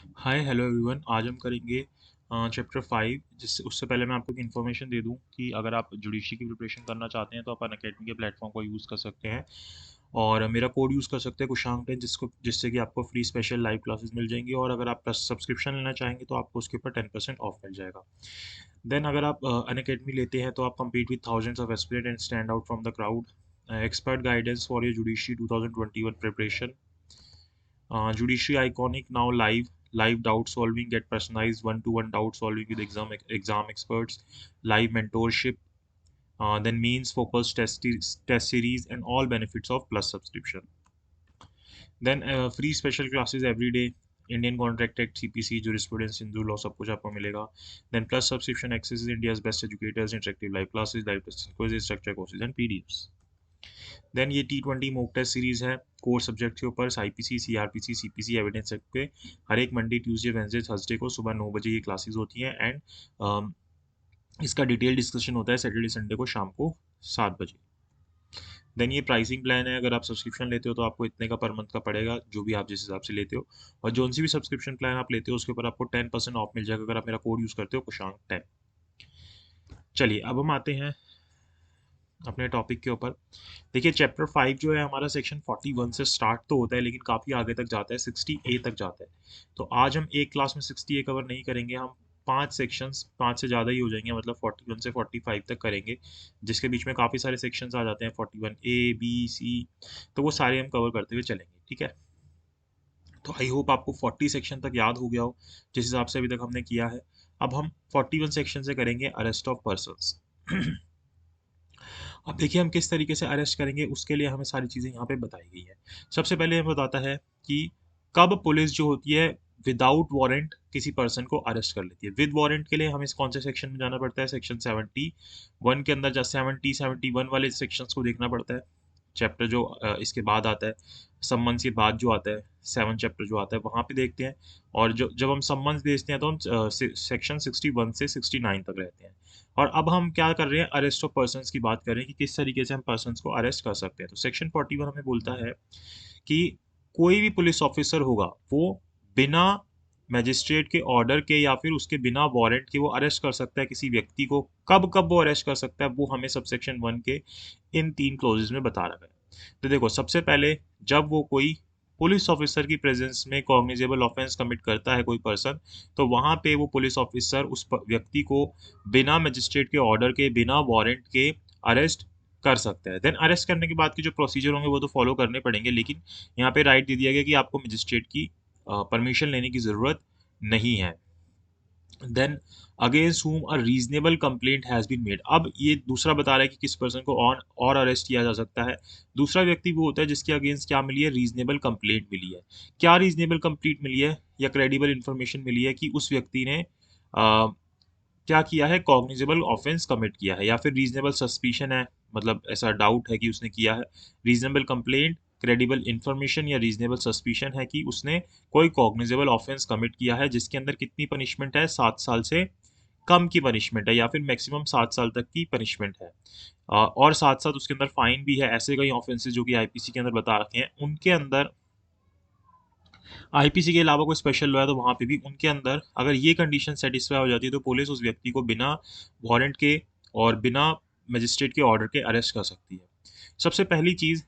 Hi hello everyone. आज हम करेंगे चैप्टर 5। जिससे उससे पहले मैं आपको एक इन्फॉर्मेशन दे दूं कि अगर आप जुडिशरी की प्रिपरेशन करना चाहते हैं तो आप अनअकैडमी के प्लेटफॉर्म को यूज़ कर सकते हैं और मेरा कोड यूज़ कर सकते हैं कुशांक 10, जिससे कि आपको फ्री स्पेशल लाइव क्लासेस मिल जाएंगी और अगर आप सब्सक्रिप्शन लेना चाहेंगे तो आपको उसके ऊपर 10% ऑफ मिल जाएगा। देन अगर आप अनअकैडमी लेते हैं तो आप compete with thousands of aspirants and stand out from the crowd. Expert guidance for your judiciary 2021 preparation. Judiciary Iconic now live doubt solving, get personalized one-to-one doubt solving with exam experts, live mentorship, then means focused test series, and all benefits of Plus subscription. Then free special classes every day. Indian contract act, CPC, jurisprudence, Hindu law, सब कुछ आपको मिलेगा। Then plus subscription access India's best educators, interactive live classes, live test quizzes, structure courses and PDFs. Then ये T20 mock test series है core subject के ऊपर, IPC, CrPC, CPC, evidence act पे। हर एक मंडे, ट्यूसडे, वेडनेसडे, थर्सडे को सुबह 9 बजे ये क्लासेस होती हैं एंड इसका डिटेल डिस्कशन होता है सैटरडे संडे को शाम को 7 बजे। देन ये प्राइसिंग प्लान है, अगर आप सब्सक्रिप्शन लेते हो तो आपको इतने का पर मंथ का पड़ेगा, जो भी आप जिस हिसाब से लेते हो। और जो सी भी सब्सक्रिप्शन प्लान आप लेते हो उसके ऊपर आपको 10% ऑफ मिल जाएगा अगर आप मेरा कोड यूज़ करते हो कुशांक 10। चलिए अब हम आते हैं अपने टॉपिक के ऊपर। देखिए चैप्टर 5 जो है हमारा सेक्शन 41 से स्टार्ट तो होता है लेकिन काफ़ी आगे तक जाता है, 60A तक जाता है। तो आज हम एक क्लास में 60A कवर नहीं करेंगे, हम 5 सेक्शंस, 5 से ज़्यादा ही हो जाएंगे, मतलब 41 से 45 तक करेंगे, जिसके बीच में काफ़ी सारे सेक्शंस आ जाते हैं, 41A B C। तो वो सारे हम कवर करते हुए चलेंगे, ठीक है। तो आई होप आपको 40 सेक्शन तक याद हो गया हो जिस हिसाब से अभी तक हमने किया है। अब हम 41 सेक्शन से करेंगे अरेस्ट ऑफ पर्सन्स। अब देखिए हम किस तरीके से अरेस्ट करेंगे, उसके लिए हमें सारी चीज़ें यहाँ पे बताई गई है। सबसे पहले हमें बताता है कि कब पुलिस जो होती है विदाउट वारंट किसी पर्सन को अरेस्ट कर लेती है। विद वारंट के लिए हमें कौन से सेक्शन में जाना पड़ता है, सेक्शन 71 के अंदर, 71 वाले सेक्शंस को देखना पड़ता है। चैप्टर जो इसके बाद आता है, सम्मन्स के बाद जो आता है 7 चैप्टर जो आता है वहाँ पे देखते हैं। और जो जब हम सम्मन्स भेजते हैं तो हम सेक्शन 61 से 69 तक रहते हैं। और अब हम क्या कर रहे हैं, अरेस्ट ऑफ पर्सन्स की बात कर रहे हैं कि किस तरीके से हम पर्सन्स को अरेस्ट कर सकते हैं। तो सेक्शन 41 हमें बोलता है कि कोई भी पुलिस ऑफिसर होगा वो बिना मजिस्ट्रेट के ऑर्डर के या फिर उसके बिना वारंट के वो अरेस्ट कर सकता है किसी व्यक्ति को। कब कब वो अरेस्ट कर सकता है वो हमें सबसेक्शन 1 के इन 3 क्लोजेज में बता रखा है। तो देखो सबसे पहले, जब वो कोई पुलिस ऑफिसर की प्रेजेंस में कॉग्निजेबल ऑफेंस कमिट करता है कोई पर्सन, तो वहाँ पे वो पुलिस ऑफिसर उस व्यक्ति को बिना मजिस्ट्रेट के ऑर्डर के, बिना वारंट के अरेस्ट कर सकता है। देन अरेस्ट करने के बाद के जो प्रोसीजर होंगे वो तो फॉलो करने पड़ेंगे, लेकिन यहाँ पे राइट दे दिया गया कि आपको मजिस्ट्रेट की परमिशन लेने की ज़रूरत नहीं है। Then against whom a reasonable complaint has been made। अब ये दूसरा बता रहा है कि किस पर्सन को ऑन और अरेस्ट किया जा सकता है। दूसरा व्यक्ति वो होता है जिसके अगेंस्ट क्या मिली है, रीजनेबल कंप्लेंट मिली है। क्या रीजनेबल कंप्लेंट मिली है या क्रेडिबल इंफॉर्मेशन मिली है कि उस व्यक्ति ने क्या किया है, कॉग्निजेबल ऑफेंस कमिट किया है, या फिर रीजनेबल सस्पिशन है, मतलब ऐसा डाउट है कि उसने किया है। रीजनेबल कंप्लेंट, क्रेडिबल इंफॉर्मेशन या रीजनेबल सस्पिशन है कि उसने कोई कॉग्निजेबल ऑफेंस कमिट किया है जिसके अंदर कितनी पनिशमेंट है, 7 साल से कम की पनिशमेंट है या फिर मैक्सिमम 7 साल तक की पनिशमेंट है। और साथ साथ उसके अंदर फाइन भी है। ऐसे कई ऑफेंसेस जो कि आईपीसी के अंदर बता रखे हैं, उनके अंदर आईपीसी के अलावा कोई स्पेशल लॉ है तो वहाँ पे भी उनके अंदर अगर ये कंडीशन सेटिस्फाई हो जाती है तो पुलिस उस व्यक्ति को बिना वारंट के और बिना मजिस्ट्रेट के ऑर्डर के अरेस्ट कर सकती है। सबसे पहली चीज़,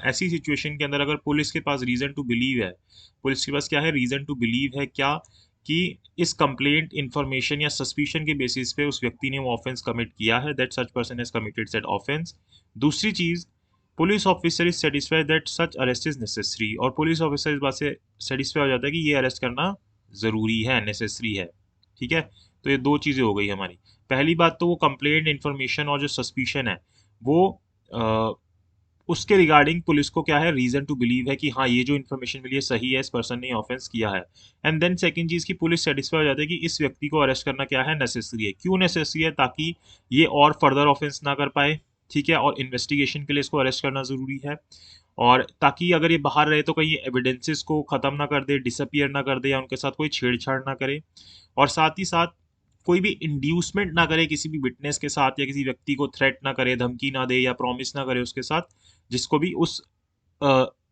ऐसी सिचुएशन के अंदर अगर पुलिस के पास रीज़न टू बिलीव है, पुलिस के पास क्या है, रीज़न टू बिलीव है क्या, कि इस कंप्लेंट, इंफॉर्मेशन या सस्पिशन के बेसिस पे उस व्यक्ति ने वो ऑफेंस कमिट किया है, that such person has committed said offence. दूसरी चीज़, police officer is satisfied that such arrest is necessary, और पुलिस ऑफिसर इस बात से सेटिस्फाई हो जाता है कि ये अरेस्ट करना ज़रूरी है, नेसेसरी है। ठीक है। तो ये दो चीज़ें हो गई हमारी। पहली बात तो वो कंप्लेंट, इंफॉर्मेशन और जो सस्पिशन है वो उसके रिगार्डिंग पुलिस को क्या है, रीजन टू बिलीव है कि हाँ ये जो इन्फॉर्मेशन मिली है सही है, इस पर्सन ने ऑफेंस किया है। एंड देन सेकंड चीज़ की पुलिस सेटिस्फाई हो जाती है कि इस व्यक्ति को अरेस्ट करना क्या है, नेसेसरी है। क्यों नेसेसरी है, ताकि ये और फर्दर ऑफेंस ना कर पाए, ठीक है, और इन्वेस्टिगेशन के लिए इसको अरेस्ट करना ज़रूरी है। और ताकि अगर ये बाहर रहे तो कहीं एविडेंसेस को ख़त्म ना कर दे, डिसअपियर ना कर दे, या उनके साथ कोई छेड़छाड़ ना करे। और साथ ही साथ कोई भी इंड्यूसमेंट ना करे किसी भी विटनेस के साथ, या किसी व्यक्ति को थ्रेट ना करे, धमकी ना दे या प्रॉमिस ना करे उसके साथ, जिसको भी उस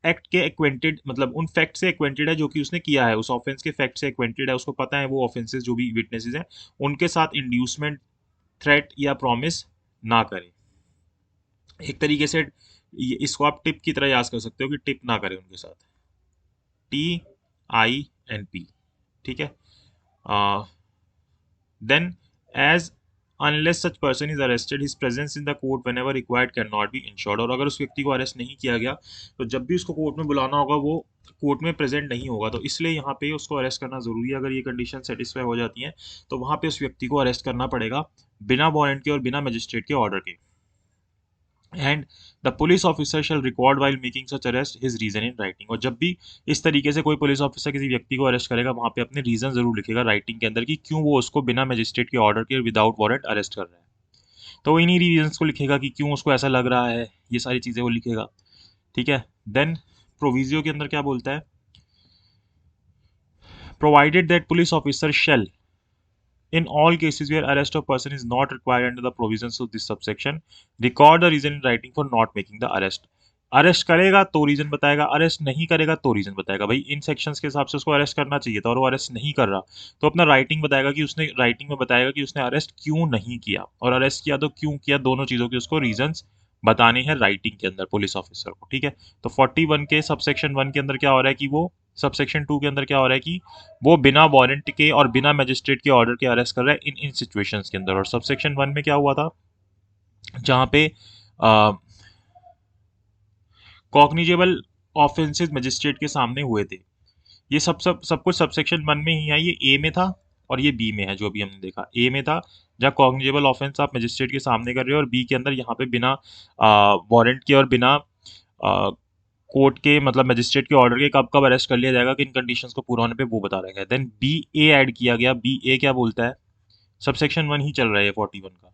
एक्ट के एक्वेंटेड, मतलब उन फैक्ट से एक्वेंटेड है जो कि उसने किया है, उस ऑफेंस के फैक्ट से एक्वेंटेड है, उसको पता है वो ऑफेंसेस जो भी विटनेसेस हैं उनके साथ इंड्यूसमेंट, थ्रेट या प्रॉमिस ना करे। एक तरीके से इसको आप टिप की तरह याद कर सकते हो कि टिप ना करें उनके साथ। TINP, ठीक है। Then as unless such person is arrested his presence in the court whenever required can not be insured, और अगर उस व्यक्ति को अरेस्ट नहीं किया गया तो जब भी उसको कोर्ट में बुलाना होगा वो कोर्ट में प्रेजेंट नहीं होगा, तो इसलिए यहाँ पे उसको अरेस्ट करना जरूरी है। अगर ये कंडीशन सेटिस्फाई हो जाती है तो वहाँ पे उस व्यक्ति को अरेस्ट करना पड़ेगा बिना वारंट के और बिना मजिस्ट्रेट के ऑर्डर के। And the police officer shall record while making such arrest his reason in writing, और जब भी इस तरीके से कोई पुलिस ऑफिसर किसी व्यक्ति को अरेस्ट करेगा वहाँ पे अपने रीजन जरूर लिखेगा राइटिंग के अंदर कि क्यों वो उसको बिना मजिस्ट्रेट के ऑर्डर के विदाउट वारंट अरेस्ट कर रहा है। तो वो इन्हीं रीजंस को लिखेगा कि क्यों उसको ऐसा लग रहा है, ये सारी चीज़ें वो लिखेगा, ठीक है। देन प्रोविजियो के अंदर क्या बोलता है, provided that police officer shall in all cases where arrest of person is not required under the provisions of this subsection record the reason in writing for not making the arrest। Arrest करेगा तो reason बताएगा, arrest नहीं करेगा तो reason बताएगा। भाई इन sections के हिसाब से उसको अरेस्ट करना चाहिए था और वो अरेस्ट नहीं कर रहा तो अपना राइटिंग बताएगा कि उसने राइटिंग में बताएगा कि उसने अरेस्ट क्यों नहीं किया, और अरेस्ट किया तो क्यों किया, दोनों चीज़ों के उसको रीजंस बताने हैं राइटिंग के अंदर पुलिस ऑफिसर को, ठीक है। तो 41 के सबसेक्शन 1 के अंदर क्या हो रहा है कि वो, सबसेक्शन 2 के अंदर क्या हो रहा है कि वो बिना वारंट के और बिना मजिस्ट्रेट के ऑर्डर के अरेस्ट कर रहा है इन इन सिचुएशंस के अंदर। और सबसेक्शन 1 में क्या हुआ था, जहां पे कॉग्निजेबल ऑफेंसेस मजिस्ट्रेट के सामने हुए थे, ये सब कुछ सबसेक्शन 1 में ही है। ये ए में था और ये बी में है, जो भी हमने देखा ए में था जहाँ कॉग्निजेबल ऑफेंस आप मजिस्ट्रेट के सामने कर रहे हो, और बी के अंदर यहाँ पे बिना वारंट के और बिना कोर्ट के, मतलब मजिस्ट्रेट के ऑर्डर के कब कब अरेस्ट कर लिया जाएगा, किन कंडीशंस को पूरा होने पे वो बता रखा है। देन बी ए ऐड किया गया। बी ए क्या बोलता है, सबसेक्शन 1 ही चल रहा है 41 का।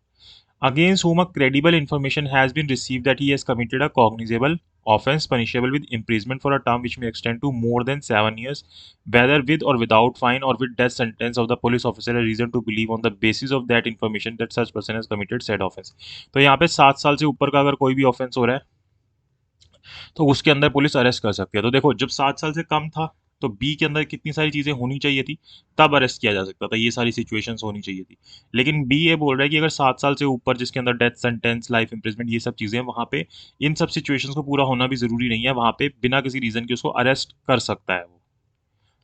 Against whom a credible information has been received that he has committed a cognizable offense punishable with imprisonment for a term which may extend to more than 7 years, whether with or without fine or with death sentence of the police officer a reason to believe on the basis of that information that such person has committed said offense। तो यहाँ पे 7 साल से ऊपर का अगर कोई भी ऑफेंस हो रहा है तो उसके अंदर पुलिस अरेस्ट कर सकती है। तो देखो जब 7 साल से कम था तो बी के अंदर कितनी सारी चीज़ें होनी चाहिए थी, तब अरेस्ट किया जा सकता था, ये सारी सिचुएशंस होनी चाहिए थी। लेकिन बी ये बोल रहा है कि अगर 7 साल से ऊपर जिसके अंदर डेथ सेंटेंस, लाइफ इम्प्रिजमेंट, ये सब चीज़ें, वहाँ पे इन सब सिचुएशंस को पूरा होना भी ज़रूरी नहीं है, वहाँ पे बिना किसी रीज़न के उसको अरेस्ट कर सकता है वो।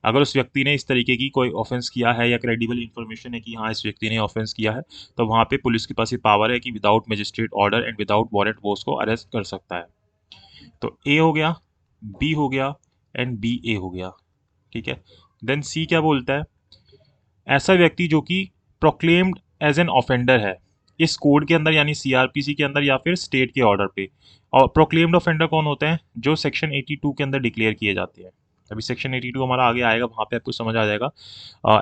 अगर उस व्यक्ति ने इस तरीके की कोई ऑफेंस किया है या क्रेडिबल इन्फॉर्मेशन है कि हाँ इस व्यक्ति ने ऑफेंस किया है, तो वहाँ पे पुलिस के पास ये पावर है कि without magistrate order and without warrant वो उसको अरेस्ट कर सकता है। तो ए हो गया, बी हो गया एंड बी ए हो गया, ठीक है। देन सी क्या बोलता है, ऐसा व्यक्ति जो कि प्रोक्लेम्ड एज एन ऑफेंडर है इस कोड के अंदर यानी सीआरपीसी के अंदर या फिर स्टेट के ऑर्डर पे। और प्रोक्लेम्ड ऑफेंडर कौन होते हैं, जो सेक्शन 82 के अंदर डिक्लेयर किए जाते हैं। अभी सेक्शन 82 हमारा आगे आएगा, वहाँ पे आपको समझ आ जाएगा।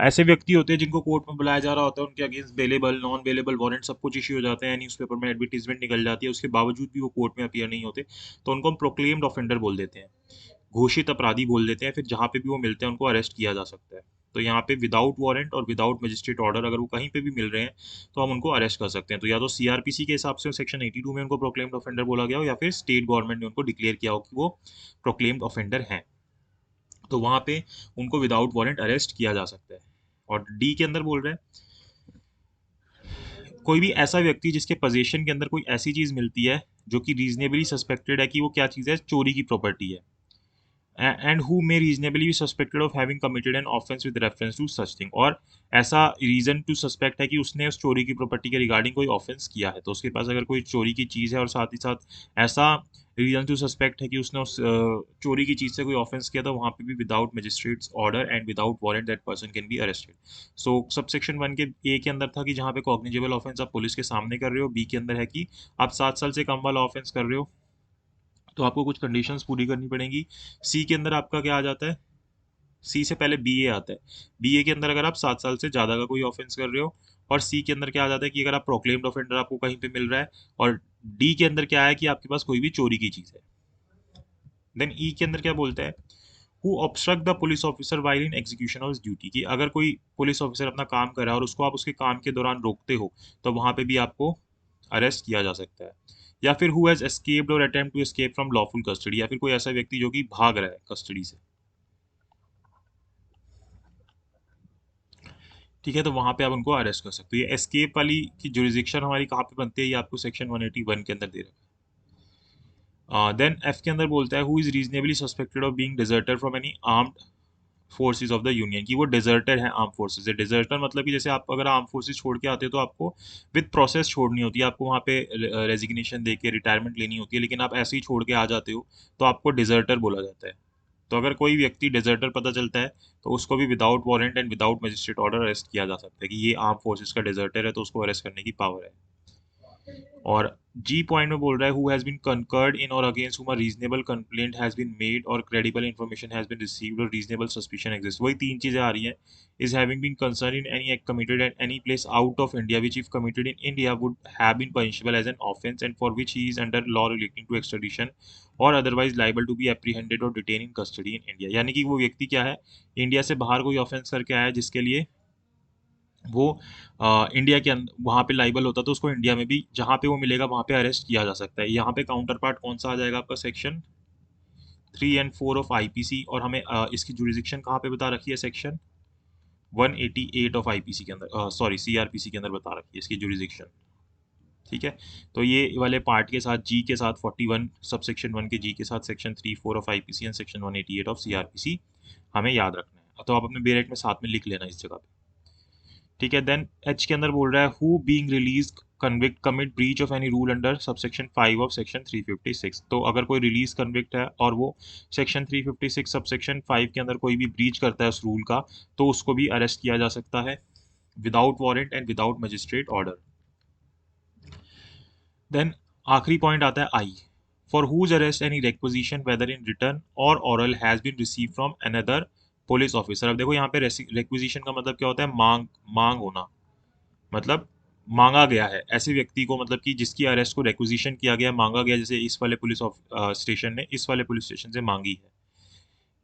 ऐसे व्यक्ति होते हैं जिनको कोर्ट में बुलाया जा रहा होता है, उनके against bailable, non bailable warrant सब कुछ इश्यू हो जाते हैं, न्यूज़पेपर में एडवर्टीजमेंट निकल जाती है, उसके बावजूद भी वो कोर्ट में अपीयर नहीं होते, तो उनको हम प्रोक्लेम्ड ऑफेंडर बोल देते हैं, घोषित अपराधी बोल देते हैं। फिर जहाँ पे भी वो मिलते हैं उनको अरेस्ट किया जा सकता है। तो यहाँ पे विदाउट वारंट और विदाउट मजिस्ट्रेट ऑर्डर अगर वो कहीं पे भी मिल रहे हैं तो हम उनको अरेस्ट कर सकते हैं। तो या तो सीआरपीसी के हिसाब से सेक्शन 82 में उनको प्रोक्लेम्ड ऑफेंडर बोला गया हो, या फिर स्टेट गवर्नमेंट ने उनको डिक्लेयर किया हो कि वो प्रोक्लेम्ड ऑफेंडर हैं, तो वहाँ पे उनको विदाउट वारंट अरेस्ट किया जा सकता है। और डी के अंदर बोल रहे हैं, कोई भी ऐसा व्यक्ति जिसके पोजीशन के अंदर कोई ऐसी चीज़ मिलती है जो कि रीजनेबली सस्पेक्टेड है कि वो क्या चीज़ है, चोरी की प्रॉपर्टी है, and who may reasonably be suspected of having committed an offence with reference to such thing, और ऐसा रीजन टू सस्पेक्ट है कि उसने उस चोरी की प्रॉपर्टी के रिगार्डिंग कोई ऑफेंस किया है। तो उसके पास अगर कोई चोरी की चीज़ है और साथ ही साथ ऐसा रीजन टू सस्पेक्ट है कि उसने उस चोरी की चीज़ से कोई ऑफेंस किया, तो वहाँ पे भी without magistrates order and without warrant that person can be arrested. So subsection 1 के ए के अंदर था कि जहाँ पे कॉग्निजेबल ऑफेंस आप पुलिस के सामने कर रहे हो, बी के अंदर है कि आप 7 साल से कम वाला ऑफेंस कर रहे हो तो आपको कुछ कंडीशंस पूरी करनी पड़ेंगी। सी के अंदर आपका क्या आ जाता है, सी से पहले बी ए आता है। बी ए के अंदर अगर आप 7 साल से ज़्यादा का कोई ऑफेंस कर रहे हो, और सी के अंदर क्या आ जाता है कि अगर आप प्रोक्लेम्ड ऑफेंडर आपको कहीं पे मिल रहा है, और डी के अंदर क्या है कि आपके पास कोई भी चोरी की चीज़ है। देन ई के अंदर क्या बोलता है, who obstruct the police officer while in execution of duty, कि अगर कोई पुलिस ऑफिसर अपना काम कर रहा है और उसको आप उसके काम के दौरान रोकते हो तो वहाँ पे भी आपको अरेस्ट किया जा सकता है। या फिर हु हैज एस्केप्ड और attempt to escape from lawful custody, या फिर कोई ऐसा व्यक्ति जो कि भाग रहा है कस्टडी से। ठीक है, तो वहां पे आप उनको अरेस्ट कर सकते हो। ये एस्केप वाली की जुरिस्डिक्शन हमारी कहाँ पे बनती है, ये आपको सेक्शन 181 के अंदर दे रखा है। देन एफ के अंदर बोलता है who is reasonably suspected of being deserter from any armed forces of the union, कि वो डिजर्टर है आर्म फोर्सेज से। डिजर्टर मतलब कि जैसे आप अगर आर्म फोर्सेज छोड़ के आते हो तो आपको विद प्रोसेस छोड़नी होती है, आपको वहाँ पे रेजिग्नेशन दे के रिटायरमेंट लेनी होती है, लेकिन आप ऐसे ही छोड़ के आ जाते हो तो आपको डिजर्टर बोला जाता है। तो अगर कोई व्यक्ति डिजर्टर पता चलता है तो उसको भी without warrant and without magistrate order arrest किया जा सकता है, कि ये आर्म फोर्सेज का डिजर्टर है तो उसको अरेस्ट करने की पावर है। और जी पॉइंट में बोल रहा है who has been concerned in or against whom a reasonable complaint has been made or credible information has been received or reasonable suspicion exist. वही तीन चीजें आ रही हैं। Is having been concern in any act committed at any place out of India which if committed in India would have been punishable as an offence and for which he is under law relating to extradition और otherwise liable to be apprehended और detain in custody in India. यानी कि वो व्यक्ति क्या है, India से बाहर कोई ऑफेंस करके आया है जिसके लिए वो इंडिया के अंदर वहाँ पे लाइबल होता है, तो उसको इंडिया में भी जहाँ पे वो मिलेगा वहाँ पे अरेस्ट किया जा सकता है। यहाँ पे काउंटर पार्ट कौन सा आ जाएगा आपका, सेक्शन 3 और 4 ऑफ आईपीसी, और हमें इसकी जुरिस्डिक्शन कहाँ पे बता रखी है, सेक्शन 188 ऑफ आईपीसी के अंदर, सॉरी सीआरपीसी के अंदर बता रखी है इसकी जुरिस्डिक्शन। ठीक है, तो ये वाले पार्ट के साथ जी के साथ 41 सब सेक्शन 1 के जी के साथ section 3 4 of IPC and section 188 of CrPC हमें याद रखना है, तो आप अपने बेरेट में साथ में लिख लेना इस जगह पे। ठीक है, देन एच के अंदर बोल रहा है who being release convict commit breach of any rule under subsection 5 of section 356। तो अगर कोई रिलीज कन्विक्ट है और वो सेक्शन 356 सबसेक्शन 5 के अंदर कोई भी ब्रीच करता है उस रूल का, तो उसको भी अरेस्ट किया जा सकता है without warrant and without magistrate order. Then आखिरी पॉइंट आता है I, for whose arrest any requisition whether in written or oral has been received from another police officer. अब देखो यहाँ पे रेक्विजिशन का मतलब क्या होता है, मांग, मांग होना, मतलब मांगा गया है ऐसे व्यक्ति को, मतलब कि जिसकी अरेस्ट को रेक्विजिशन किया गया, मांगा गया, जैसे इस वाले पुलिस स्टेशन ने इस वाले पुलिस स्टेशन से मांगी है,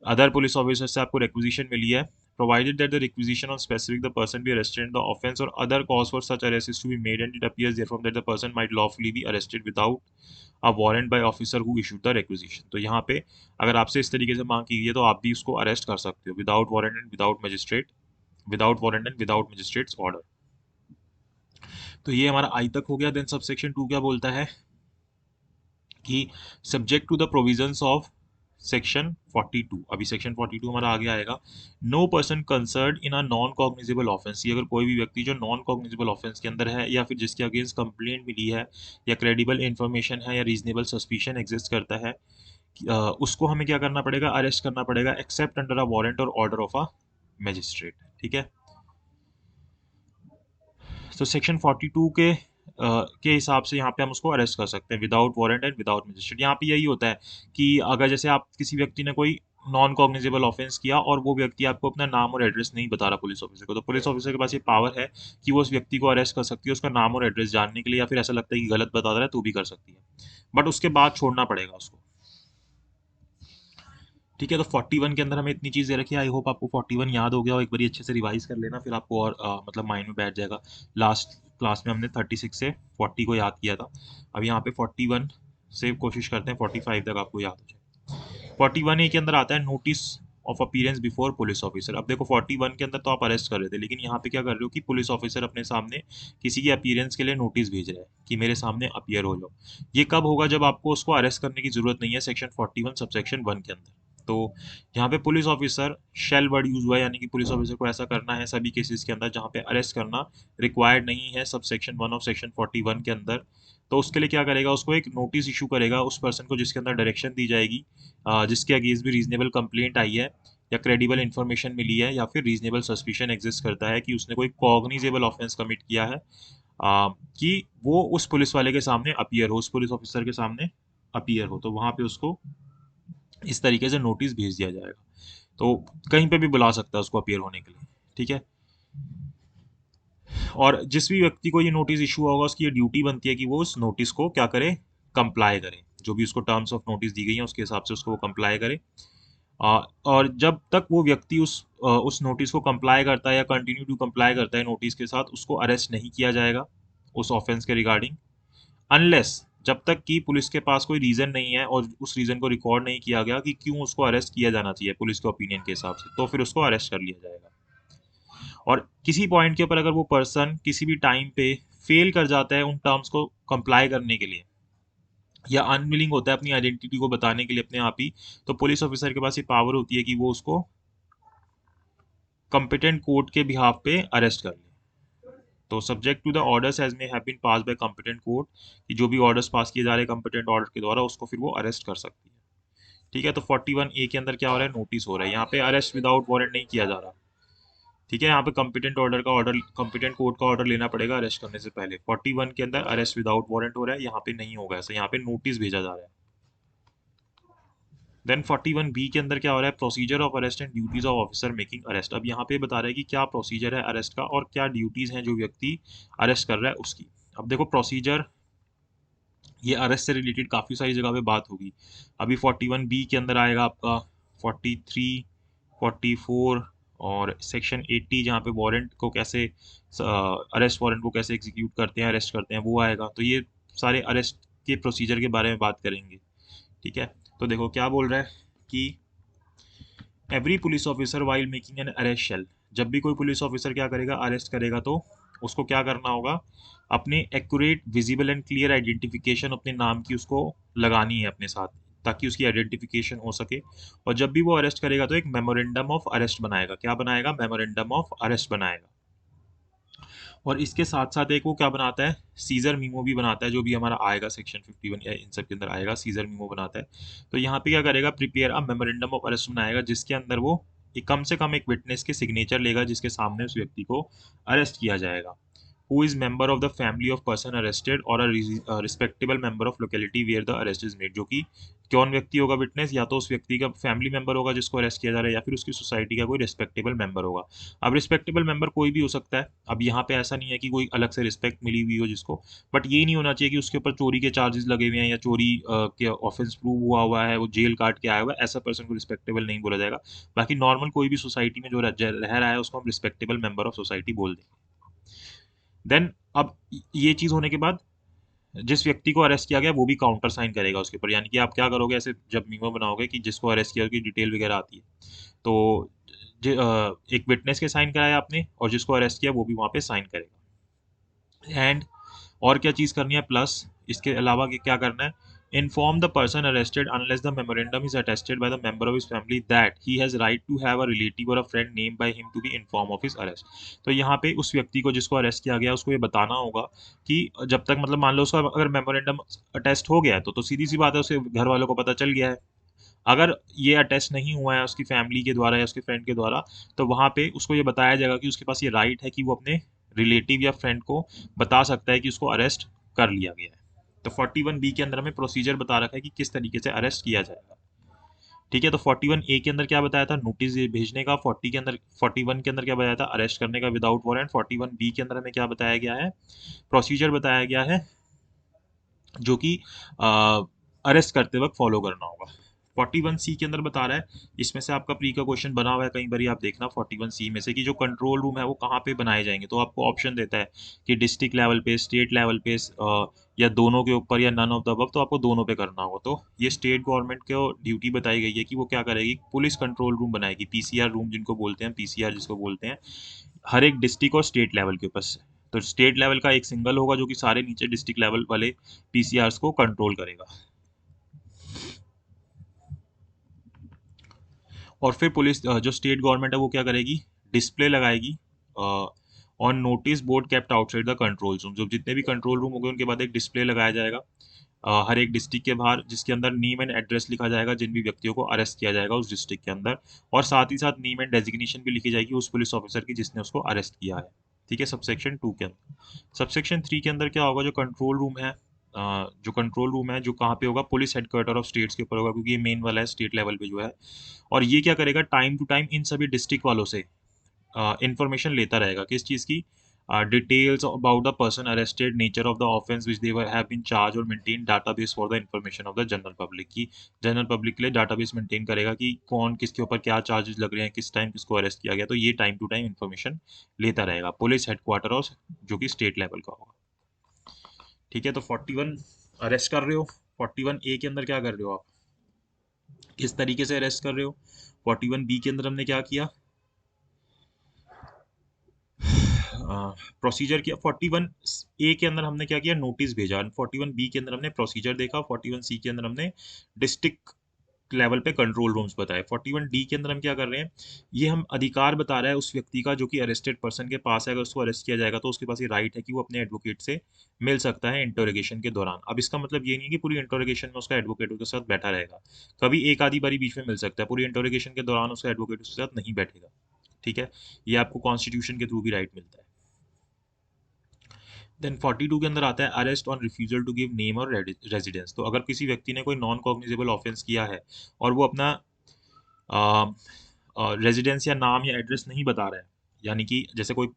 अदर पुलिस ऑफिसर से आपको रेक्विजिशन मिली है, provided that the requisition on specific the person be arrested in the offense or other cause for such arrest is to be made and it appears therefrom that the person might lawfully be arrested without a warrant by officer who issued the requisition। तो यहाँ पे अगर आपसे इस तरीके से मांग की गई है तो आप भी उसको अरेस्ट कर सकते हो without warrant and without magistrate, without warrant and without magistrates order. तो ये हमारा आई तक हो गया। देन सब सेक्शन 2 क्या बोलता है कि subject to the provisions of section 42, अभी सेक्शन 42 हमारा आगे आएगा। No person concern in a non cognizable offence, अगर कोई भी व्यक्ति जो नॉन कॉग्निजेबल ऑफेंस के अंदर है या फिर जिसके अगेंस्ट कंप्लेंट मिली है या क्रेडिबल इंफॉर्मेशन है या रीजनेबल सस्पिशन एग्जिस्ट करता है, उसको हमें क्या करना पड़ेगा, अरेस्ट करना पड़ेगा, एक्सेप्ट अंडर अ वारंट और ऑर्डर ऑफ अ मजिस्ट्रेट। ठीक है, तो सेक्शन 42 के हिसाब से यहाँ पे हम उसको अरेस्ट कर सकते हैं without warrant and without magistrate. यहाँ पे यही होता है कि अगर जैसे आप किसी व्यक्ति ने कोई नॉन कॉग्निजेबल ऑफेंस किया और वो व्यक्ति आपको अपना नाम और एड्रेस नहीं बता रहा पुलिस ऑफिसर को, तो पुलिस ऑफिसर के पास ये पावर है कि वो उस व्यक्ति को अरेस्ट कर सकती है उसका नाम और एड्रेस जानने के लिए, या फिर ऐसा लगता है कि गलत बता रहा है तो भी कर सकती है, बट उसके बाद छोड़ना पड़ेगा उसको। ठीक है, तो 41 के अंदर हमें इतनी चीज़ दे रखी है। आई होप आपको 41 याद हो गया और एक बार अच्छे से रिवाइज कर लेना, फिर आपको और मतलब माइंड में बैठ जाएगा। लास्ट क्लास में हमने 36 से 40 को याद किया था, अब यहाँ पे 41 से कोशिश करते हैं 45 तक आपको याद हो जाए। 41 ए के अंदर आता है notice of appearance before police officer. अब देखो 41 के अंदर तो आप अरेस्ट कर रहे थे, लेकिन यहाँ पे क्या कर रहे हो कि पुलिस ऑफिसर अपने सामने किसी की अपीयरेंस के लिए नोटिस भेज रहा है कि मेरे सामने अपीयर हो जाओ। ये कब होगा, जब आपको उसको अरेस्ट करने की जरूरत नहीं है, सेक्शन 41 सबसेक्शन 1 के अंदर। तो यहाँ पे police officer shall word use हुआ है, यानी कि पुलिस ऑफिसर को ऐसा करना है सभी केसेस के अंदर जहाँ पे अरेस्ट करना रिक्वायर्ड नहीं है सब सेक्शन 1 ऑफ सेक्शन 41 के अंदर। तो उसके लिए क्या करेगा, उसको एक नोटिस इशू करेगा उस पर्सन को जिसके अंदर डायरेक्शन दी जाएगी, जिसके अगेंस्ट भी रीजनेबल कंप्लेंट आई है या क्रेडिबल इन्फॉर्मेशन मिली है या फिर रीजनेबल सस्पिशन एग्जिस्ट करता है कि उसने कोई कॉग्निजेबल ऑफेंस कमिट किया है, कि वो उस पुलिस वाले के सामने अपीयर हो, उस पुलिस ऑफिसर के सामने अपीयर हो, तो वहां पे उसको इस तरीके से नोटिस भेज दिया जाएगा। तो कहीं पे भी बुला सकता है उसको अपीयर होने के लिए। ठीक है, और जिस भी व्यक्ति को ये नोटिस इशू होगा उसकी ये ड्यूटी बनती है कि वो उस नोटिस को क्या करे, कंप्लाई करे, जो भी उसको टर्म्स ऑफ नोटिस दी गई है उसके हिसाब से उसको वो कंप्लाई करे। और जब तक वो व्यक्ति उस नोटिस को कंप्लाई करता है या कंटिन्यू टू कंप्लाई करता है नोटिस के साथ, उसको अरेस्ट नहीं किया जाएगा उस ऑफेंस के रिगार्डिंग, अनलेस जब तक कि पुलिस के पास कोई रीज़न नहीं है और उस रीज़न को रिकॉर्ड नहीं किया गया कि क्यों उसको अरेस्ट किया जाना चाहिए पुलिस के ओपिनियन के हिसाब से, तो फिर उसको अरेस्ट कर लिया जाएगा। और किसी पॉइंट के ऊपर अगर वो पर्सन किसी भी टाइम पे फेल कर जाता है उन टर्म्स को कंप्लाई करने के लिए, या अनविलिंग होता है अपनी आइडेंटिटी को बताने के लिए अपने आप ही, तो पुलिस ऑफिसर के पास ये पावर होती है कि वो उसको कॉम्पिटेंट कोर्ट के बिहाफ पे अरेस्ट कर ले। तो subject to the orders as may have been pass by competent court, कि जो भी ऑर्डर्स पास किए जा रहे हैं कॉम्पिटेंट ऑर्डर के द्वारा, उसको फिर वो अरेस्ट कर सकती है। ठीक है, तो 41A के अंदर क्या हो रहा है, नोटिस हो रहा है। यहाँ पे अरेस्ट विदाउट वारंट नहीं किया जा रहा। ठीक है, यहाँ पे कॉम्पिटेंट कोर्ट का ऑर्डर लेना पड़ेगा अरेस्ट करने से पहले। 41 के अंदर अरेस्ट विदाउट वारंट हो रहा है, यहाँ पे नहीं होगा ऐसा, यहाँ पे नोटिस भेजा जा रहा है। देन 41B के अंदर क्या हो रहा है, procedure of arrest and duties of officer making arrest. अब यहाँ पे बता रहा है कि क्या प्रोसीजर है अरेस्ट का और क्या ड्यूटीज हैं जो व्यक्ति अरेस्ट कर रहा है उसकी। अब देखो प्रोसीजर, ये अरेस्ट से रिलेटेड काफ़ी सारी जगह पे बात होगी। अभी 41B के अंदर आएगा आपका 43, 44 और सेक्शन 80, जहाँ पे वारंट को कैसे, अरेस्ट वारंट को कैसे एग्जीक्यूट करते हैं, अरेस्ट करते हैं, वो आएगा। तो ये सारे अरेस्ट के प्रोसीजर के बारे में बात करेंगे। ठीक है, तो देखो क्या बोल रहा है कि every police officer while making an arrest shall, जब भी कोई पुलिस ऑफिसर क्या करेगा, अरेस्ट करेगा, तो उसको क्या करना होगा, अपने accurate visible and clear identification अपने नाम की उसको लगानी है अपने साथ, ताकि उसकी आइडेंटिफिकेशन हो सके। और जब भी वो अरेस्ट करेगा तो एक मेमोरेंडम ऑफ अरेस्ट बनाएगा। क्या बनाएगा, मेमोरेंडम ऑफ अरेस्ट बनाएगा। और इसके साथ साथ एक वो क्या बनाता है, सीजर मीमो भी बनाता है, जो भी हमारा आएगा सेक्शन 51 या इन सब के अंदर आएगा, सीजर मीमो बनाता है। तो यहाँ पे क्या करेगा, prepare a memorandum of arrest बनाएगा, जिसके अंदर वो कम से कम एक विटनेस के सिग्नेचर लेगा जिसके सामने उस व्यक्ति को अरेस्ट किया जाएगा। Who is member of the family of person arrested or a respectable member of locality where the arrest is made, जो कि कौन व्यक्ति होगा विटनेस, या तो उस व्यक्ति का फैमिली मेंबर होगा जिसको अरेस्ट किया जा रहा है, या फिर उसकी सोसाइटी का कोई रिस्पेक्टेबल मेंबर होगा। अब रिस्पेक्टेबल मेंबर कोई भी हो सकता है। अब यहाँ पे ऐसा नहीं है कि कोई अलग से रिस्पेक्ट मिली हुई हो जिसको, बट ये नहीं होना चाहिए कि उसके ऊपर चोरी के चार्जेस लगे हुए हैं या चोरी के ऑफेंस प्रूव हुआ हुआ है, वो जेल काट के आया हुआ है, ऐसा पर्सन को रिस्पेक्टेबल नहीं बोला जाएगा। बाकी नॉर्मल कोई भी सोसाइटी में जो रह रहा है उसको हम रिस्पेक्टेबल मेंबर ऑफ सोसाइटी बोल देंगे। देन अब ये चीज़ होने के बाद जिस व्यक्ति को अरेस्ट किया गया वो भी काउंटर साइन करेगा उसके ऊपर। यानी कि आप क्या करोगे, ऐसे जब मीमो बनाओगे कि जिसको अरेस्ट किया उसकी डिटेल वगैरह आती है, तो एक विटनेस के साइन कराया आपने और जिसको अरेस्ट किया वो भी वहाँ पे साइन करेगा। एंड और क्या चीज़ करनी है प्लस, इसके अलावा क्या करना है, inform the person arrested unless the memorandum is attested by the member of his family that he has right to have a relative or a friend name by him to be inform of his arrest. तो यहाँ पे उस व्यक्ति को जिसको arrest किया गया उसको ये बताना होगा कि जब तक, मतलब मान लो उसका अगर मेमोरेंडम अटेस्ट हो गया है तो सीधी सी बात है उसके घर वालों को पता चल गया है। अगर ये अटेस्ट नहीं हुआ है उसकी फैमिली के द्वारा या उसके फ्रेंड के द्वारा, तो वहाँ पे उसको ये बताया जाएगा कि उसके पास ये राइट है कि वो अपने रिलेटिव या फ्रेंड को बता सकता है कि उसको अरेस्ट कर लिया गया है। तो 41B के अंदर हमें प्रोसीजर बता रखा है कि किस तरीके से अरेस्ट किया जाएगा। ठीक है, तो 41A के अंदर क्या बताया था, नोटिस भेजने का। 41 के अंदर क्या बताया था, अरेस्ट करने का विदाउट वारंट। 41B के अंदर हमें क्या बताया गया है, प्रोसीजर बताया गया है जो कि अरेस्ट करते वक्त फॉलो करना होगा। 41C के अंदर बता रहा है, इसमें से आपका प्री का क्वेश्चन बना हुआ है, कई बार आप देखना 41C में से कि जो कंट्रोल रूम है वो कहाँ पे बनाए जाएंगे। तो आपको ऑप्शन देता है कि डिस्ट्रिक्ट लेवल पे, स्टेट लेवल पे, या दोनों के ऊपर, या नन ऑफ द अबव। तो आपको दोनों पे करना होगा। तो ये स्टेट गवर्नमेंट को ड्यूटी बताई गई है कि वो क्या करेगी, पुलिस कंट्रोल रूम बनाएगी, पीसीआर रूम जिनको बोलते हैं, पीसीआर जिसको बोलते हैं, हर एक डिस्ट्रिक्ट और स्टेट लेवल के ऊपर से। तो स्टेट लेवल का एक सिंगल होगा जो कि सारे नीचे डिस्ट्रिक्ट लेवल वाले पीसीआरस को कंट्रोल करेगा। और फिर पुलिस, जो स्टेट गवर्नमेंट है वो क्या करेगी, डिस्प्ले लगाएगी on notice board kept outside the control room. जो जितने भी कंट्रोल रूम होंगे उनके बाद एक डिस्प्ले लगाया जाएगा हर एक डिस्ट्रिक्ट के बाहर, जिसके अंदर नेम एंड एड्रेस लिखा जाएगा जिन भी व्यक्तियों को अरेस्ट किया जाएगा उस डिस्ट्रिक्ट के अंदर। और साथ ही साथ नेम एंड डेजिग्नेशन भी लिखी जाएगी उस पुलिस ऑफिसर की जिसने उसको अरेस्ट किया है। ठीक है, सबसेक्शन 2 के अंदर। सबसेक्शन 3 के अंदर क्या होगा, जो कंट्रोल रूम है, जो कंट्रोल रूम है जो कहाँ पे होगा, पुलिस हेडक्वार्टर ऑफ स्टेट्स के ऊपर होगा, क्योंकि ये मेन वाला है स्टेट लेवल पे जो है। और ये क्या करेगा, टाइम टू टाइम इन सभी डिस्ट्रिक्ट वालों से इंफॉर्मेशन लेता रहेगा, किस चीज़ की, details about the person arrested, nature of the offence which they have been charge, और maintain database for the information of the general public की। जनरल पब्लिक के लिए डाटाबेस मेंटेन करेगा कि कौन किसके ऊपर क्या चार्जेस लग रहे हैं, किस टाइम किसको अरेस्ट किया गया। तो ये टाइम टू टाइम इंफॉर्मेशन लेता रहेगा पुलिस हेडक्वार्टर और जो कि स्टेट लेवल का होगा। ठीक है, तो 41 अरेस्ट कर रहे हो। 41A के अंदर क्या कर रहे हो आप, किस तरीके से अरेस्ट कर रहे हो। 41B के अंदर हमने क्या किया, प्रोसीजर किया। 41A के अंदर हमने क्या किया, नोटिस भेजा। 41B के अंदर हमने प्रोसीजर देखा। 41C के अंदर हमने डिस्ट्रिक्ट लेवल पे कंट्रोल रूम्स बताए। 41D के अंदर हम क्या कर रहे हैं, ये हम अधिकार बता रहा है उस व्यक्ति का जो कि अरेस्टेड पर्सन के पास है। अगर उसको अरेस्ट किया जाएगा तो उसके पास ये राइट है कि वो अपने एडवोकेट से मिल सकता है इंटरोगेशन के दौरान। अब इसका मतलब ये नहीं है कि पूरी इंटरोगेशन में उसका एडवोकेट उसके साथ बैठा रहेगा। कभी एक आधी बारी बीच में मिल सकता है, पूरी इंटरोगेशन के दौरान उसका एडवोकेट उसके साथ नहीं बैठेगा। ठीक है, ये आपको कॉन्स्टिट्यूशन के थ्रू भी राइट मिलता है। देन 42 के अंदर आता है arrest on refusal to give name और रेजिडेंस। तो अगर किसी व्यक्ति ने कोई नॉन कॉग्निजेबल ऑफेंस किया है और वो अपना रेजिडेंस या नाम या एड्रेस नहीं बता रहा है, यानी कि जैसे कोई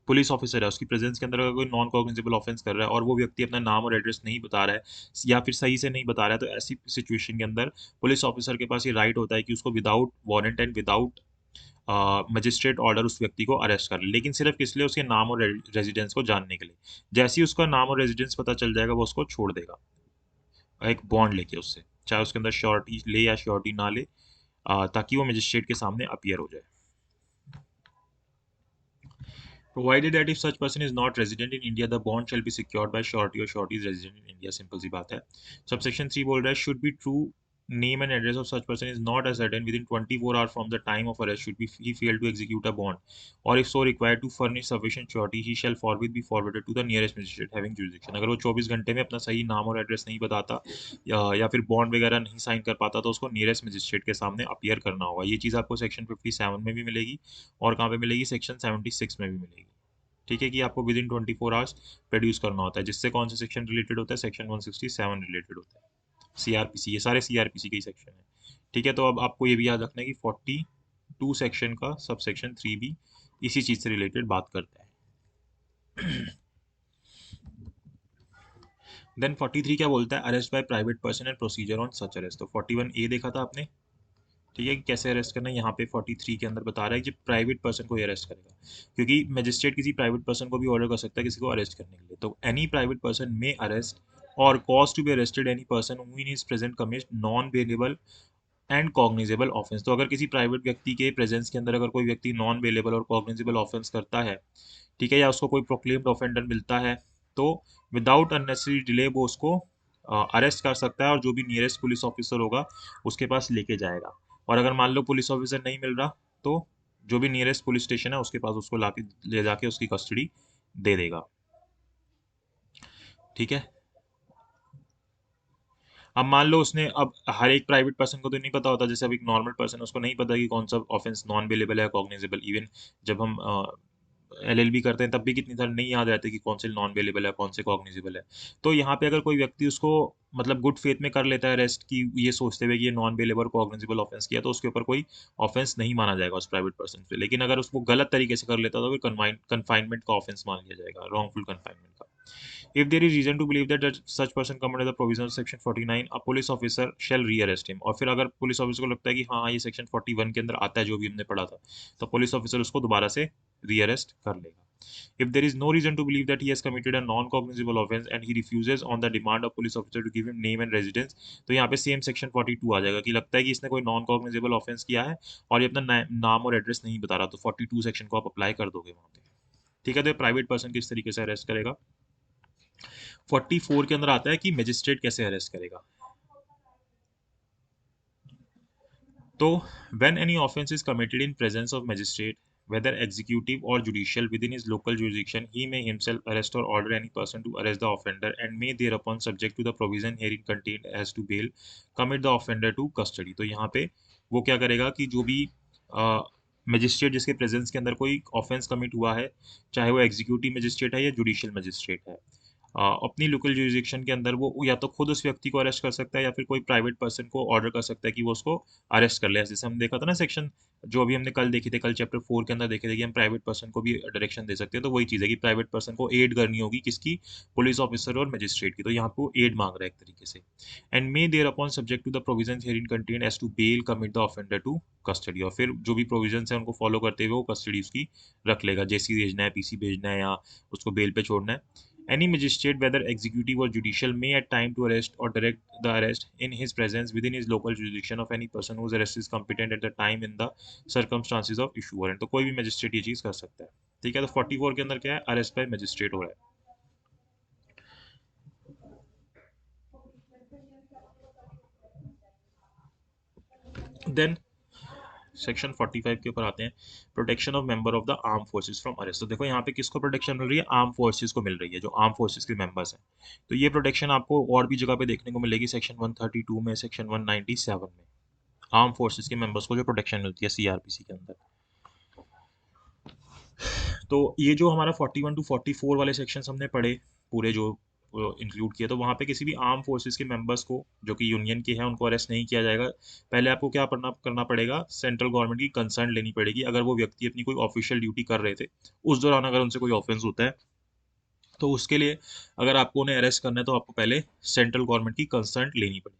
पुलिस ऑफिसर है, उसकी प्रेजेंस के अंदर अगर कोई नॉन कॉग्निजेबल ऑफेंस कर रहा है और वो व्यक्ति अपना नाम और एड्रेस नहीं बता रहा है या फिर सही से नहीं बता रहा है, तो ऐसी सिचुएशन के अंदर पुलिस ऑफिसर के पास ये राइट होता है कि उसको without warrant and without magistrate order उस व्यक्ति को अरेस्ट कर ले, लेकिन सिर्फ किस लिए, उसके नाम और रेजिडेंस को जानने के लिए। जैसे ही उसका नाम और रेजिडेंस पता चल जाएगा वो उसको छोड़ देगा एक बॉन्ड लेके उससे, चाहे उसके अंदर श्योरिटी ले या श्योरिटी ना ले, ताकि वो मजिस्ट्रेट के सामने अपीयर हो जाए। Provided that if such person is not resident in India, the bond shall be secured by surety or surety is resident in India. Simple सी बात है। Subsection 3 बोल रहा है should be true name and address of such person is not ascertained within 24 hours from the time of arrest should be he fail to execute a bond, or if so required to furnish sufficient surety he shall forthwith be forwarded to the nearest magistrate having jurisdiction। अगर वो 24 घंटे में अपना सही नाम और address नहीं बताता या फिर बॉन्ड वगैरह नहीं साइन कर पाता तो उसको नियरेस्ट मजिस्ट्रेट के सामने अपीयर करना होगा। ये चीज़ आपको सेक्शन 57 में भी मिलेगी और कहाँ पे मिलेगी, सेक्शन 76 में भी मिलेगी। ठीक है, कि आपको विद इन 24 आवर्स प्रोड्यूस करना होता है, जिससे कौन सा सेक्शन रिलेटेड होता है, सेक्शन 167 रिलेटेड होता है। सीआरपीसी, ये सारे सीआरपीसी के ही सेक्शन है। ठीक है, तो अब आपको ये भी याद रखना है कि 42 सेक्शन का सब सेक्शन 3 भी इसी चीज से रिलेटेड बात करता है। देन 43 क्या बोलता है, arrest by private person and procedure on such arrest. तो 41A देखा था आपने, ठीक है, कि कैसे अरेस्ट करना है। यहाँ पे 43 के अंदर बता रहा है कि प्राइवेट पर्सन को ही अरेस्ट करेगा, क्योंकि मजिस्ट्रेट किसी प्राइवेट पर्सन को भी ऑर्डर कर सकता है किसी को अरेस्ट करने के लिए। तो any private person may arrest और cause to be arrested any person who in is present commit non bailable and cognizable offence. तो अगर किसी प्राइवेट व्यक्ति के प्रेजेंस के अंदर अगर कोई व्यक्ति नॉन बेलेबल और कॉग्निजेबल ऑफेंस करता है, ठीक है, या उसको कोई प्रोक्लेम्ड ऑफेंडर मिलता है, तो विदाउट अननेसेसरी डिले वो उसको अरेस्ट कर सकता है और जो भी नियरेस्ट पुलिस ऑफिसर होगा उसके पास लेके जाएगा। और अगर मान लो पुलिस ऑफिसर नहीं मिल रहा तो जो भी नियरेस्ट पुलिस स्टेशन है उसके पास उसको लाके ले जाके उसकी कस्टडी दे देगा। ठीक है, अब मान लो उसने, अब हर एक प्राइवेट पर्सन को तो नहीं पता होता, जैसे अब एक नॉर्मल पर्सन उसको नहीं पता कि कौन सा ऑफेंस नॉन बेलेबल है कॉग्निजेबल। इवन जब हम एलएलबी करते हैं तब भी कितनी सारी नहीं याद रहती कि कौन से नॉन बेलेबल है कौन से कॉग्निजेबल है। तो यहाँ पे अगर कोई व्यक्ति उसको मतलब गुड फेथ में कर लेता है अरेस्ट की, ये सोचते हुए कि ये नॉन बेलेबल कॉग्निजेबल ऑफेंस किया, तो उसके ऊपर कोई ऑफेंस नहीं माना जाएगा उस प्राइवेट पर्सन पे। लेकिन अगर उसको गलत तरीके से कर लेता तो फिर कन्फाइनमेंट का ऑफेंस मान लिया जाएगा, रॉन्गफुल कन्फाइनमेंट का। If there is reason to believe that such person come under the provision of section 49, a police officer shall rearrest him। और फिर अगर पुलिस ऑफिसर को लगता है कि हाँ ये सेक्शन 41 के अंदर आता है जो भी हमने पढ़ा था, तो पुलिस ऑफिसर उसको दोबारा से रीअरेस्ट कर लेगा। If there is no reason to believe that he has committed a non-cognizable offense and he refuses on the demand of police officer to give him name and residence, तो यहाँ पे same section 42 आ जाएगा कि लगता है कि इसने कोई नॉन कॉग्निजेबल ऑफेंस किया है और ये अपना नाम और एड्रेस नहीं बता रहा, तो 42 सेक्शन को आप अप्लाई कर दोगे वहाँ पे। ठीक है, तो प्राइवेट पर्सन किस तरीके से अरेस्ट करेगा। 44 के अंदर आता है कि मजिस्ट्रेट कैसे अरेस्ट करेगा। तो when any offense is committed in presence of magistrate, whether executive or judicial within his local jurisdiction, he may himself arrest or order any person to arrest the offender and may thereupon subject to the provision herein contained as to bail commit the offender to custody। तो यहाँ पे वो क्या करेगा कि जो भी magistrate जिसके प्रेजेंस के अंदर कोई ऑफेंस कमिट हुआ है, चाहे वो एग्जीक्यूटिव मजिस्ट्रेट है या जुडिशियल मजिस्ट्रेट है, अपनी लोकल जुरिसडिक्शन के अंदर वो या तो खुद उस व्यक्ति को अरेस्ट कर सकता है या फिर कोई प्राइवेट पर्सन को ऑर्डर कर सकता है कि वो उसको अरेस्ट कर ले। जैसे हम देखा था ना सेक्शन जो अभी हमने कल देखे थे, कल चैप्टर 4 के अंदर देखे थे कि हम प्राइवेट पर्सन को भी डायरेक्शन दे सकते हैं। तो वही चीज़ है कि प्राइवेट पर्सन को एड करनी होगी किसकी, पुलिस ऑफिसर और मजिस्ट्रेट की। तो यहाँ पे वो एड मांग रहा है एक तरीके से। And may there upon subject to the provision herein contain as to bail commit the offender to custody. और फिर जो भी प्रोविजन है उनको फॉलो करते हुए वो कस्टडी उसकी रख लेगा, जेसी भेजना है, पीसी भेजना है या उसको बेल पे छोड़ना है। Any magistrate, whether executive or judicial, may at time to arrest or direct the arrest in his presence within his local jurisdiction of any person whose arrest is competent at the time in the circumstances of issue warrant। तो कोई भी magistrate ये चीज कर सकता है। ठीक है, तो 44 के अंदर क्या है, अरेस्ट बाय मजिस्ट्रेट हो रहा है। देन सेक्शन 45 के ऊपर आते हैं, protection of member of the arm forces from arrest. तो देखो यहाँ पे किसको प्रोटेक्शन मिल रही है, आर्म फोर्सेस को मिल रही है, जो आर्म फोर्सेस के मेंबर्स हैं। तो ये प्रोटेक्शन आपको और भी जगह पे देखने को मिलेगी, सेक्शन 132 में, सेक्शन 197 में, आर्म फोर्सेस के मेंबर्स को जो प्रोटेक्शन मिलती है सीआरपीसी के अंदर। तो ये जो हमारा 41 टू 44 वाले सेक्शन हमने पढ़े पूरे, जो इंक्लूड किया, तो वहाँ पे किसी भी आर्म फोर्सेस के मेंबर्स को जो कि यूनियन के हैं उनको अरेस्ट नहीं किया जाएगा। पहले आपको क्या करना पड़ेगा, सेंट्रल गवर्नमेंट की कंसर्न लेनी पड़ेगी। अगर वो व्यक्ति अपनी कोई ऑफिशियल ड्यूटी कर रहे थे, उस दौरान अगर उनसे कोई ऑफेंस होता है, तो उसके लिए अगर आपको उन्हें अरेस्ट करना है तो आपको पहले सेंट्रल गवर्नमेंट की कंसर्न लेनी पड़ेगी।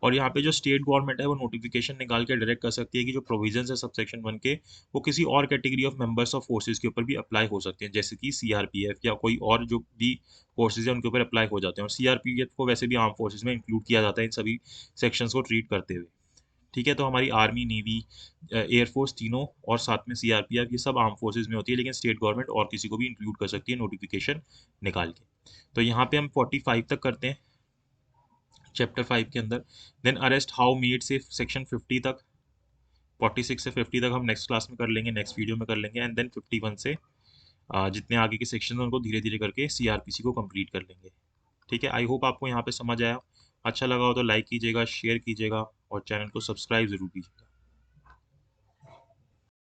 और यहाँ पे जो स्टेट गवर्नमेंट है वो नोटिफिकेशन निकाल के डायरेक्ट कर सकती है कि जो प्रोविजंस है सबसेक्शन 1 के, वो किसी और category of members of forces के ऊपर भी अप्लाई हो सकते हैं, जैसे कि सीआरपीएफ या कोई और जो भी फोर्सेज है उनके ऊपर अप्लाई हो जाते हैं। और सीआरपीएफ को वैसे भी आर्म फोर्सेज में इंक्लूड किया जाता है इन सभी सेक्शंस को ट्रीट करते हुए। ठीक है, तो हमारी आर्मी, नेवी, एयरफोर्स तीनों और साथ में सीआरपीएफ, ये सब आर्म फोर्सेज में होती है, लेकिन स्टेट गवर्नमेंट और किसी को भी इंक्लूड कर सकती है नोटिफिकेशन निकाल के। तो यहाँ पे हम 45 तक करते हैं चैप्टर 5 के अंदर। देन अरेस्ट हाउ मीट से सेक्शन 50 तक, 46 से 50 तक हम नेक्स्ट क्लास में कर लेंगे, नेक्स्ट वीडियो में कर लेंगे। एंड देन 51 से जितने आगे के सेक्शन हैं उनको धीरे धीरे करके सीआरपीसी को कंप्लीट कर लेंगे। ठीक है, आई होप आपको यहाँ पे समझ आया। अच्छा लगा हो तो लाइक कीजिएगा, शेयर कीजिएगा और चैनल को सब्सक्राइब जरूर कीजिएगा।